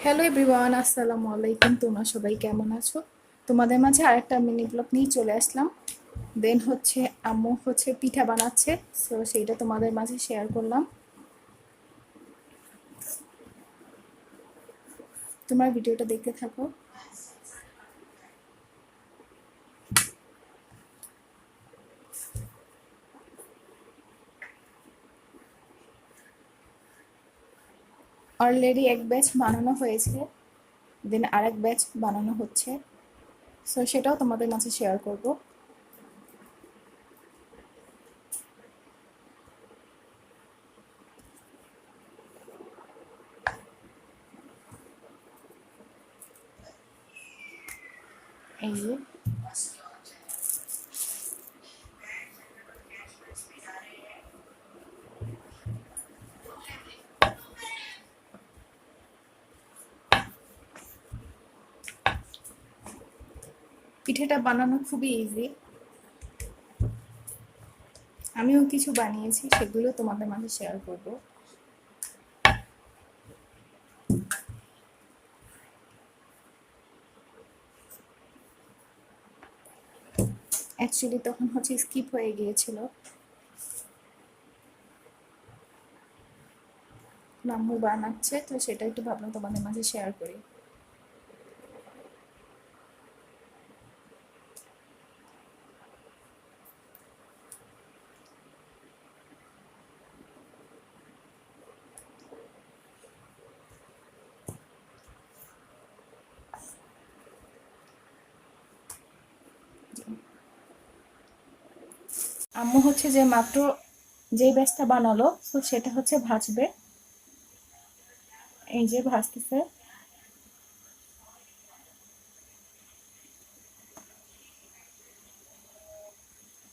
Hello everyone, আসসালামু আলাইকুম। তোমরা সবাই কেমন আছো? তোমাদের মাঝে আরেকটা মিনি ব্লগ নিয়ে চলে আসলাম। দেন আম্মু পিঠা বানাচ্ছে, সো সেইটা তোমাদের মাঝে শেয়ার করলাম। তোমরা ভিডিওটা দেখতে থাকো। অলরেডি এক ব্যাচ বানানো হয়েছে, দেন আরেক ব্যাচ বানানো হচ্ছে, সো সেটাও তোমাদের মাঝে শেয়ার করব। এই যে পিঠাটা বানানো খুবই ইজি। আমিও কিছু বানিয়েছি, সেগুলো তোমাদের মাঝে শেয়ার করব। অ্যাকচুয়ালি তখন স্কিপ হয়ে গিয়েছিল, আম্মু বানাচ্ছে, তো সেটা একটু ভাবলাম তোমাদের মাঝে শেয়ার করি। আম্মু যে মাত্র যেই ব্যাচটা বানালো, তো সেটা ভাজবে। এই যে ভাজতেছে।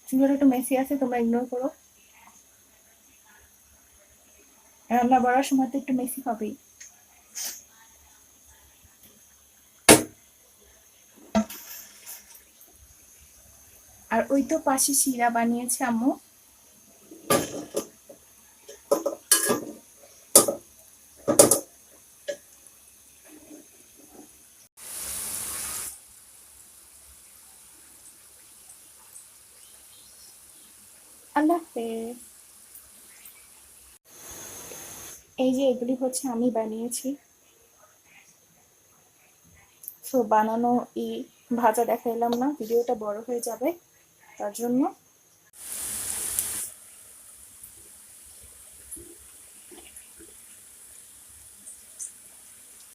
চুলাটা একটু মেসি আছে, তোমরা ইগনোর করো। রান্না বাড়ার সময় তো একটু মেসি হবেই। আর ওই তো পাশে শিরা বানিয়েছে আম্মু। আল্লাহ হাফেজ। এই যে এগুলি আমি বানিয়েছি। সো বানানো ভাজা দেখাইলাম না, ভিডিওটা বড় হয়ে যাবে, তার জন্য